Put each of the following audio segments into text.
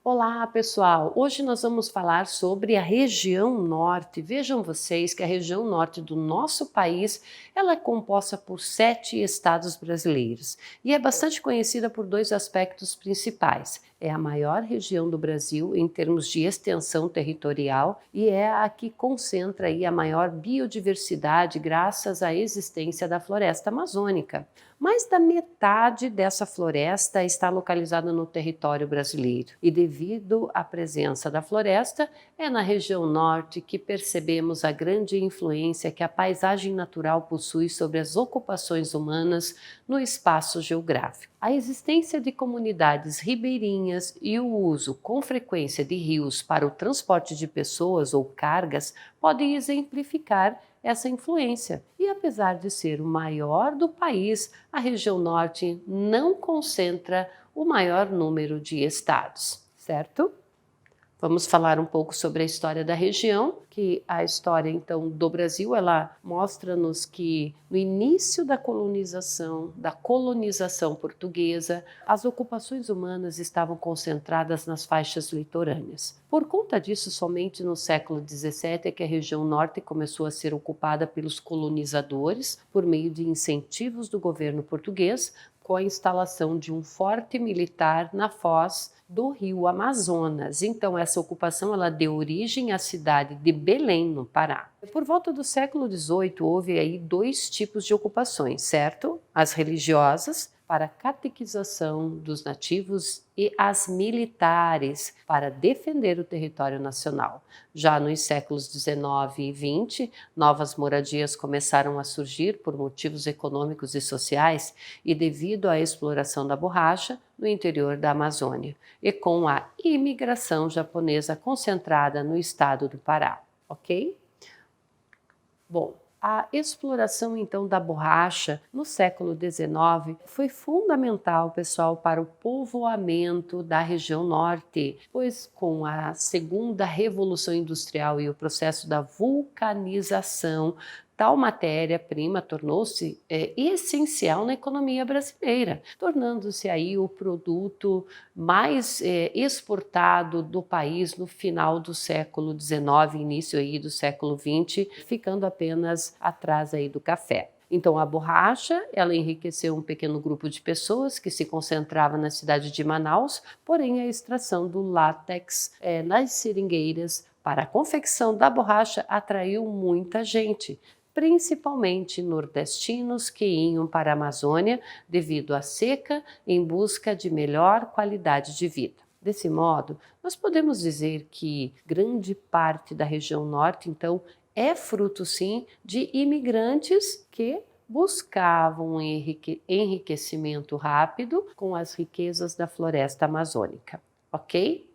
Olá, pessoal! Hoje nós vamos falar sobre a região norte. Vejam vocês que a região norte do nosso país, ela é composta por 7 estados brasileiros e é bastante conhecida por dois aspectos principais. É a maior região do Brasil em termos de extensão territorial e é a que concentra aí a maior biodiversidade graças à existência da floresta amazônica. Mais da metade dessa floresta está localizada no território brasileiro e devido à presença da floresta, é na região norte que percebemos a grande influência que a paisagem natural possui sobre as ocupações humanas no espaço geográfico. A existência de comunidades ribeirinhas e o uso com frequência de rios para o transporte de pessoas ou cargas podem exemplificar essa influência. E apesar de ser o maior do país, a região norte não concentra o maior número de estados, certo? Vamos falar um pouco sobre a história da região, que a história então do Brasil, ela mostra-nos que no início da colonização portuguesa, as ocupações humanas estavam concentradas nas faixas litorâneas. Por conta disso, somente no século XVII é que a região norte começou a ser ocupada pelos colonizadores por meio de incentivos do governo português, com a instalação de um forte militar na foz do rio Amazonas. Então, essa ocupação ela deu origem à cidade de Belém, no Pará. Por volta do século XVIII, houve aí dois tipos de ocupações, certo? As religiosas, para catequização dos nativos, e as militares, para defender o território nacional. Já nos séculos XIX e XX, novas moradias começaram a surgir por motivos econômicos e sociais e devido à exploração da borracha no interior da Amazônia, e com a imigração japonesa concentrada no estado do Pará, ok? Bom, a exploração então da borracha no século XIX foi fundamental, pessoal, para o povoamento da região norte, pois com a segunda revolução industrial e o processo da vulcanização, tal matéria-prima tornou-se essencial na economia brasileira, tornando-se aí o produto mais exportado do país no final do século XIX, início aí do século XX, ficando apenas atrás aí do café. Então, a borracha, ela enriqueceu um pequeno grupo de pessoas que se concentrava na cidade de Manaus, porém a extração do látex nas seringueiras para a confecção da borracha atraiu muita gente, principalmente nordestinos que iam para a Amazônia devido à seca em busca de melhor qualidade de vida. Desse modo, nós podemos dizer que grande parte da região norte, então, é fruto, sim, de imigrantes que buscavam um enriquecimento rápido com as riquezas da floresta amazônica, ok?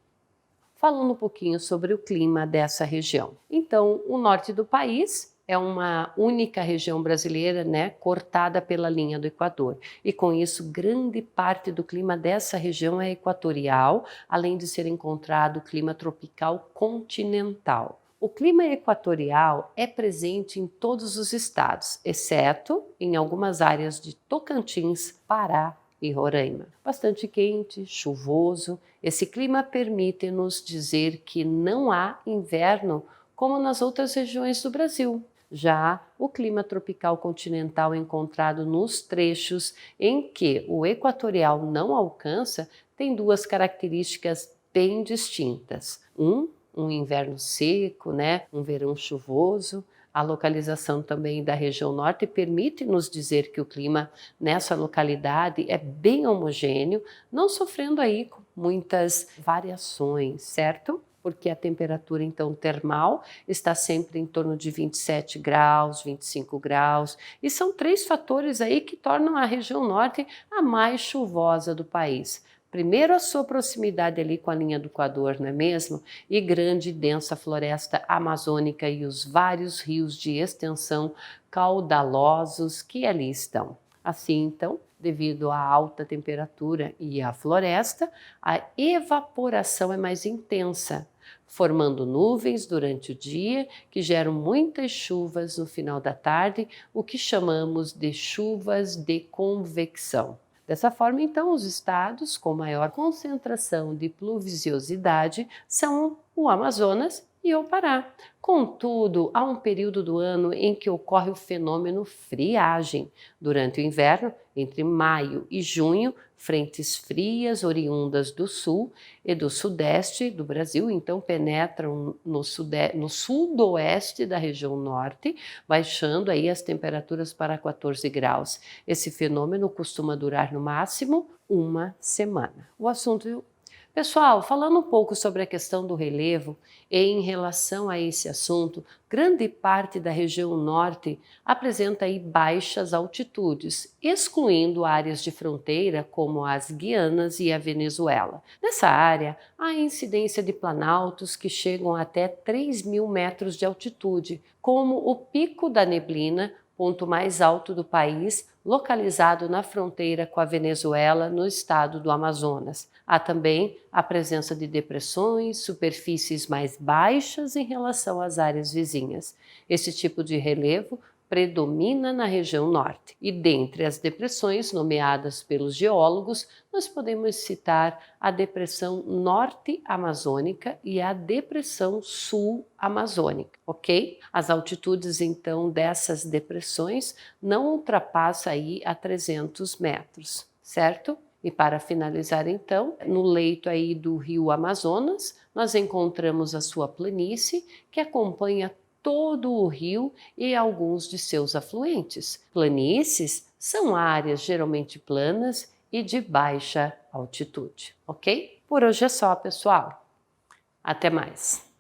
Falando um pouquinho sobre o clima dessa região. Então, o norte do país é uma única região brasileira, cortada pela linha do Equador. E com isso, grande parte do clima dessa região é equatorial, além de ser encontrado o clima tropical continental. O clima equatorial é presente em todos os estados, exceto em algumas áreas de Tocantins, Pará e Roraima. Bastante quente, chuvoso. Esse clima permite-nos dizer que não há inverno como nas outras regiões do Brasil. Já o clima tropical continental encontrado nos trechos em que o equatorial não alcança tem duas características bem distintas. Um inverno seco, um verão chuvoso. A localização também da região norte permite-nos dizer que o clima nessa localidade é bem homogêneo, não sofrendo aí com muitas variações, certo? Porque a temperatura então termal está sempre em torno de 27 graus, 25 graus, e são três fatores aí que tornam a região norte a mais chuvosa do país. Primeiro, a sua proximidade ali com a linha do Equador, não é mesmo? E grande e densa floresta amazônica e os vários rios de extensão caudalosos que ali estão. Assim, então, devido à alta temperatura e à floresta, a evaporação é mais intensa, formando nuvens durante o dia que geram muitas chuvas no final da tarde, o que chamamos de chuvas de convecção. Dessa forma, então, os estados com maior concentração de pluviosidade são o Amazonas e o Pará. Contudo, há um período do ano em que ocorre o fenômeno friagem. Durante o inverno, entre maio e junho, frentes frias oriundas do sul e do sudeste do Brasil, então penetram no sudoeste da região norte, baixando aí as temperaturas para 14 graus. Esse fenômeno costuma durar no máximo uma semana. O assunto Pessoal, falando um pouco sobre a questão do relevo, e em relação a esse assunto, grande parte da região norte apresenta aí baixas altitudes, excluindo áreas de fronteira como as Guianas e a Venezuela. Nessa área, há incidência de planaltos que chegam até 3.000 metros de altitude, como o Pico da Neblina, ponto mais alto do país, localizado na fronteira com a Venezuela, no estado do Amazonas. Há também a presença de depressões, superfícies mais baixas em relação às áreas vizinhas. Esse tipo de relevo predomina na região norte. E dentre as depressões nomeadas pelos geólogos, nós podemos citar a depressão norte-amazônica e a depressão sul-amazônica, ok? As altitudes, então, dessas depressões não ultrapassam aí a 300 metros, certo? E para finalizar, então, no leito aí do rio Amazonas, nós encontramos a sua planície, que acompanha todo o rio e alguns de seus afluentes. Planícies são áreas geralmente planas e de baixa altitude, ok? Por hoje é só, pessoal. Até mais!